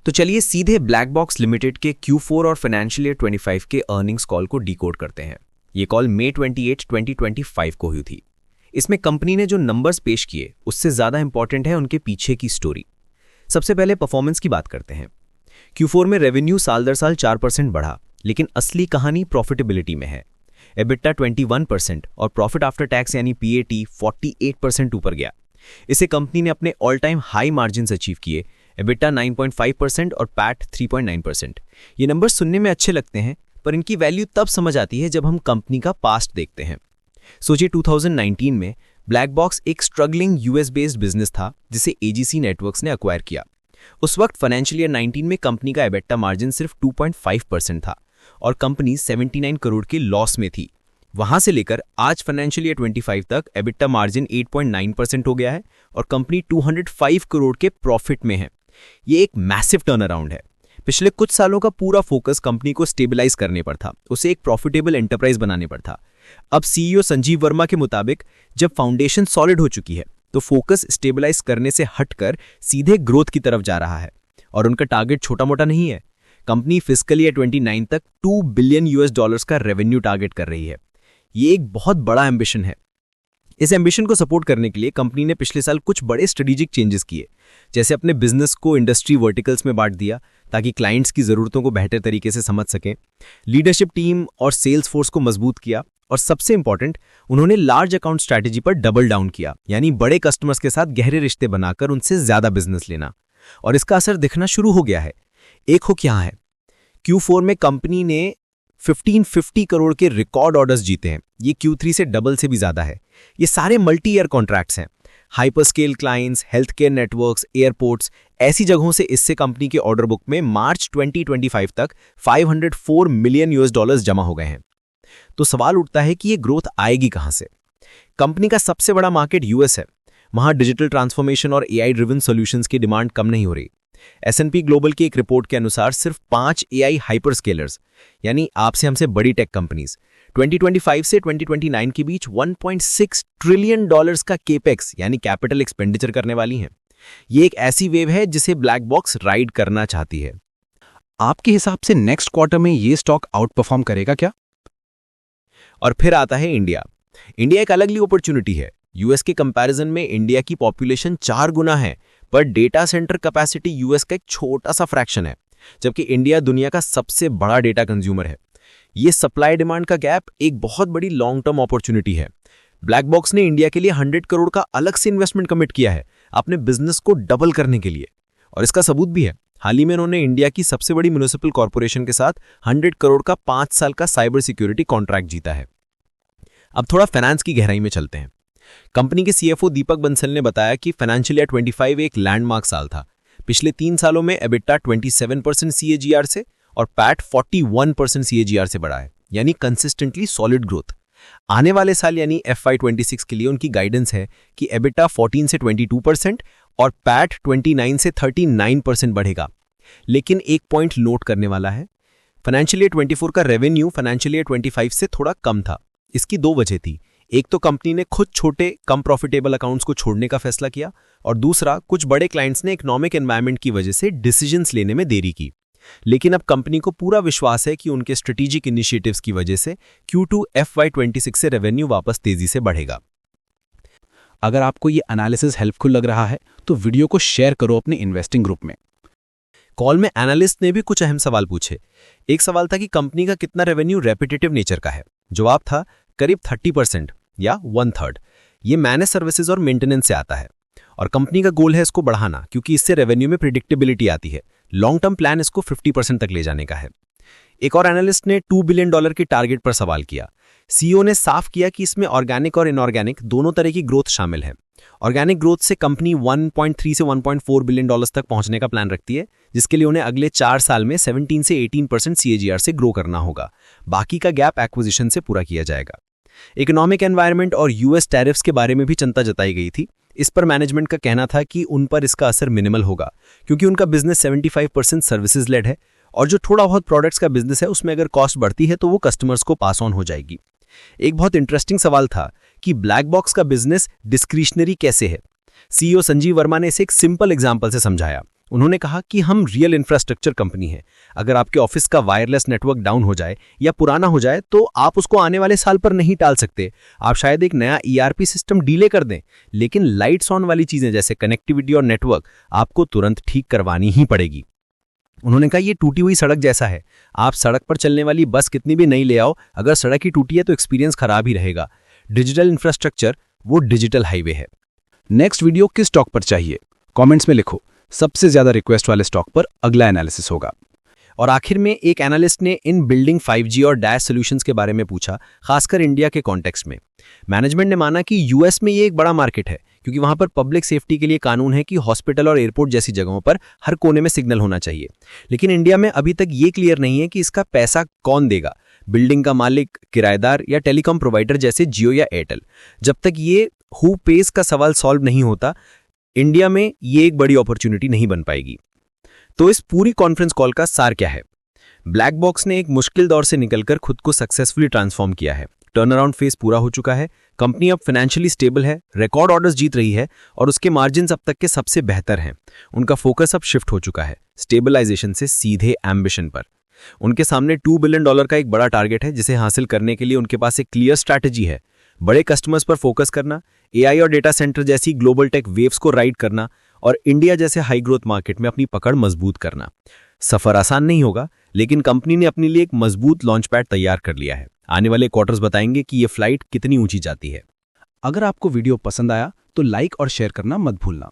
तो चलिए सीधे ब्लैक बॉक्स लिमिटेड के Q4 और फाइनेंशियल ईयर 25 के अर्निंग्स कॉल को डिकोड करते हैं। ये कॉल मई 28, 2025 को हुई थी। इसमें कंपनी ने जो नंबर्स पेश किए उससे ज़्यादा इंपॉर्टेंट है उनके पीछे की स्टोरी। सबसे पहले परफॉर्मेंस की बात करते हैं। Q4 में रेवेन्यू साल दर साल 4% बढ़ा, लेकिन असली कहानी प्रॉफिटेबिलिटी में है। एबिटा 21% और प्रॉफिट आफ्टर टैक्स यानी PAT 48% ऊपर गया। इसे कंपनी ने अपने all time high margins achieve किए। एबिटा 9.5% और पैट 3.9%। ये नंबर सुनने में अच्छे लगते हैं, पर इनकी वैल्यू तब समझ आती है जब हम कंपनी का पास्ट देखते हैं। सोचिए 2019 में ब्लैक बॉक्स एक स्ट्रगलिंग US बेस्ड बिजनेस था जिसे AGC नेटवर्क्स ने अक्वायर किया। उस वक्त फाइनेंशियल ईयर 19 में कंपनी का एबिटा मार्जिन सिर्फ 2.5% था और कंपनी 79 करोड़ के लॉस में थी। वहां से लेकर आज फाइनेंशियल ईयर 25 तक एबिटा मार्जिन 8.9% हो गया है और कंपनी 205 करोड़ के प्रॉफिट में है। ये एक मैसिव टर्न अराउंड है। पिछले कुछ सालों का पूरा फोकस कंपनी को स्टेबलाइज करने पर था, उसे एक प्रॉफिटेबल एंटरप्राइज बनाने पर था। अब CEO संजीव वर्मा के मुताबिक जब फाउंडेशन सॉलिड हो चुकी है तो फोकस स्टेबलाइज करने से हटकर सीधे ग्रोथ की तरफ जा रहा है। और उनका टारगेट छोटा मोटा नहीं है। कंपनी फिस्कल ईयर 29 तक $2 बिलियन का रेवेन्यू टारगेट कर रही है। ये एक बहुत बड़ा एम्बिशन है। इस एम्बिशन को सपोर्ट करने के लिए कंपनी ने पिछले साल कुछ बड़े स्ट्रेटेजिक चेंजेस किए, जैसे अपने बिजनेस को इंडस्ट्री वर्टिकल्स में बांट दिया ताकि क्लाइंट्स की ज़रूरतों को बेहतर तरीके से समझ सकें। लीडरशिप टीम और सेल्स फोर्स को मजबूत किया और सबसे इंपॉर्टेंट, उन्होंने लार्ज अकाउंट स्ट्रैटेजी पर डबल डाउन किया, यानी बड़े कस्टमर्स के साथ गहरे रिश्ते बनाकर उनसे ज़्यादा बिजनेस लेना। और इसका असर दिखना शुरू हो गया है। एक हुक यहाँ है, Q4 में कंपनी ने 1550 करोड़ के रिकॉर्ड ऑर्डर्स जीते हैं। ये Q3 से डबल से भी ज़्यादा है। ये सारे मल्टी ईयर कॉन्ट्रैक्ट्स हैं। Hyper scale clients, health care networks, airports, ऐसी जगहों से इससे कंपनी के ऑर्डर बुक में मार्च 2025 तक $504 मिलियन जमा हो गए हैं। तो सवाल उठता है कि ये ग्रोथ आएगी कहां से? कंपनी का सबसे बड़ा मार्केट US है। वहां डिजिटल ट्रांसफॉर्मेशन और AI ड्रिवन सॉल्यूशंस की डिमांड कम नहीं हो रही। S&P ग्लोबल की एक रिपोर्ट के अनुसार सिर्फ 5 AI हाइपरस्केलर्स, यानी आपसे हमसे बड़ी टेक कंपनीज, 2025 से 2029 के बीच $1.6 ट्रिलियन का केपेक्स यानी कैपिटल एक्सपेंडिचर करने वाली हैं। ये एक ऐसी वेव है जिसे ब्लैक बॉक्स राइड करना चाहती है। आपके हिसाब से नेक्स्ट क्वार्टर में ये स्टॉक आउट परफॉर्म करेगा क्या? और फिर आता है इंडिया। इंडिया एक अलग अपॉर्चुनिटी है। US के कंपैरिजन में इंडिया की पॉपुलेशन 4 गुना है, पर डेटा सेंटर कैपेसिटी US का एक छोटा सा फ्रैक्शन है, जबकि इंडिया दुनिया का सबसे बड़ा डेटा कंज्यूमर है। ये सप्लाई डिमांड का गैप एक बहुत बड़ी लॉन्ग टर्म अपॉर्चुनिटी है। ब्लैक बॉक्स ने इंडिया के लिए 100 करोड़ का अलग से इन्वेस्टमेंट कमिट किया है अपने बिजनेस को डबल करने के लिए। और इसका सबूत भी है। हाल ही में उन्होंने इंडिया की सबसे बड़ी म्युनिसिपल कॉर्पोरेशन के साथ 100 करोड़ का 5 साल का साइबर सिक्योरिटी कॉन्ट्रैक्ट जीता है। अब थोड़ा फाइनेंस की गहराई में चलते हैं। कंपनी के CFO दीपक बंसल ने बताया कि फाइनेंशियल ईयर 25 एक लैंडमार्क साल था। पिछले 3 सालों में एबिटा 27% CAGR से और पैट 41% CAGR से बढ़ा है, यानी कंसिस्टेंटली सॉलिड ग्रोथ। आने वाले साल यानी FY 26 के लिए उनकी गाइडेंस है कि एबिटा 14 से 22% और पैट 29 से 39% बढ़ेगा। लेकिन एक पॉइंट नोट करने वाला है, फाइनेंशियल ईयर 24 का रेवेन्यू फाइनेंशियल ईयर 25 से थोड़ा कम था। इसकी 2 वजह थी। एक तो कंपनी ने खुद छोटे कम प्रॉफिटेबल अकाउंट्स को छोड़ने का फैसला किया, और दूसरा कुछ बड़े क्लाइंट्स ने इकोनॉमिक एनवायरनमेंट की वजह से डिसीजंस लेने में देरी की। लेकिन अब कंपनी को पूरा विश्वास है कि उनके स्ट्रेटेजिक इनिशिएटिव्स की वजह से Q2 FY 26 से रेवेन्यू वापस तेजी से बढ़ेगा। अगर आपको ये एनालिसिस हेल्पफुल लग रहा है तो वीडियो को शेयर करो अपने इन्वेस्टिंग ग्रुप में। कॉल में एनालिस्ट ने भी कुछ अहम सवाल पूछे। एक सवाल था कि कंपनी का कितना रेवेन्यू रेपिटेटिव नेचर का है। जवाब था करीब 30% या 1/3। ये मैनेज सर्विसेज और मेंटेनेंस से आता है और कंपनी का गोल है इसको बढ़ाना, क्योंकि इससे रेवेन्यू में प्रिडिक्टेबिलिटी आती है। लॉन्ग टर्म प्लान इसको 50% तक ले जाने का है। एक और एनालिस्ट ने $2 बिलियन के टारगेट पर सवाल किया। CEO ने साफ किया कि इसमें ऑर्गेनिक और इनऑर्गेनिक दोनों तरह की ग्रोथ शामिल है। ऑर्गेनिक ग्रोथ से कंपनी 1.3 से 1.4 बिलियन डॉलर्स तक पहुंचने का प्लान रखती है, जिसके लिए उन्हें अगले 4 साल में 17 से 18% CAGR से ग्रो करना होगा। बाकी का गैप एक्विजिशन से पूरा किया जाएगा। इकोनॉमिक एनवायरनमेंट और US टैरिफ्स के बारे में भी चिंता जताई गई थी। इस पर मैनेजमेंट का कहना था कि उन पर इसका असर मिनिमल होगा, क्योंकि उनका बिजनेस 75% सर्विसेज लेड है और जो थोड़ा बहुत प्रोडक्ट्स का बिजनेस है उसमें अगर कॉस्ट बढ़ती है तो वो कस्टमर्स को पास ऑन हो जाएगी। एक बहुत इंटरेस्टिंग सवाल था कि ब्लैक बॉक्स का बिजनेस डिस्क्रिशनरी कैसे है। CEO संजीव वर्मा ने इसे एक सिंपल एग्जांपल से समझाया। उन्होंने कहा कि हम रियल इंफ्रास्ट्रक्चर कंपनी हैं। अगर आपके ऑफिस का वायरलेस नेटवर्क डाउन हो जाए या पुराना हो जाए तो आप उसको आने वाले साल पर नहीं टाल सकते। आप शायद एक नया ERP सिस्टम डीले कर दें, लेकिन लाइट्स ऑन वाली चीजें जैसे कनेक्टिविटी और नेटवर्क आपको तुरंत ठीक करवानी ही पड़ेगी। उन्होंने कहा, ये टूटी हुई सड़क जैसा है। आप सड़क पर चलने वाली बस कितनी भी नई ले आओ, अगर सड़क ही टूटी है तो एक्सपीरियंस खराब ही रहेगा। डिजिटल इंफ्रास्ट्रक्चर वो डिजिटल हाईवे है। नेक्स्ट वीडियो किस स्टॉक पर चाहिए, कमेंट्स में लिखो। सबसे ज्यादा रिक्वेस्ट वाले स्टॉक पर अगला एनालिसिस होगा। और आखिर में एक एनालिस्ट ने इन बिल्डिंग 5G और डैश सॉल्यूशंस के बारे में पूछा, खासकर इंडिया के कॉन्टेक्स्ट में। मैनेजमेंट ने माना कि यूएस में ये एक बड़ा मार्केट है, क्योंकि वहां पर पब्लिक सेफ्टी के लिए कानून है कि हॉस्पिटल और एयरपोर्ट जैसी जगहों पर हर कोने में सिग्नल होना चाहिए। लेकिन इंडिया में अभी तक ये क्लियर नहीं है कि इसका पैसा कौन देगा, बिल्डिंग का मालिक, किराएदार या टेलीकॉम प्रोवाइडर जैसे जियो या एयरटेल। जब तक ये हु पेस का सवाल सॉल्व नहीं होता, इंडिया में ये एक बड़ी अपॉर्चुनिटी नहीं बन पाएगी। तो इस पूरी कॉन्फ्रेंस कॉल का सार क्या है? ब्लैक बॉक्स ने एक मुश्किल दौर से निकलकर खुद को सक्सेसफुली ट्रांसफॉर्म किया है। टर्नअराउंड फेज पूरा हो चुका है। कंपनी अब फाइनेंशियली स्टेबल है, रिकॉर्ड ऑर्डर्स जीत रही है और उसके मार्जिन्स अब तक के सबसे बेहतर हैं। उनका फोकस अब शिफ्ट हो चुका है स्टेबलाइजेशन से सीधे एम्बिशन पर। उनके सामने $2 बिलियन का एक बड़ा टारगेट है, जिसे हासिल करने के लिए उनके पास एक क्लियर स्ट्रैटेजी है। बड़े कस्टमर्स पर फोकस करना, AI और डेटा सेंटर जैसी ग्लोबल टेक वेव्स को राइड करना और इंडिया जैसे हाई ग्रोथ मार्केट में अपनी पकड़ मजबूत करना। सफर आसान नहीं होगा, लेकिन कंपनी ने अपने लिए एक मजबूत लॉन्च पैड तैयार कर लिया है। आने वाले क्वार्टर्स बताएंगे कि ये फ्लाइट कितनी ऊंची जाती है। अगर आपको वीडियो पसंद आया तो लाइक और शेयर करना मत भूलना।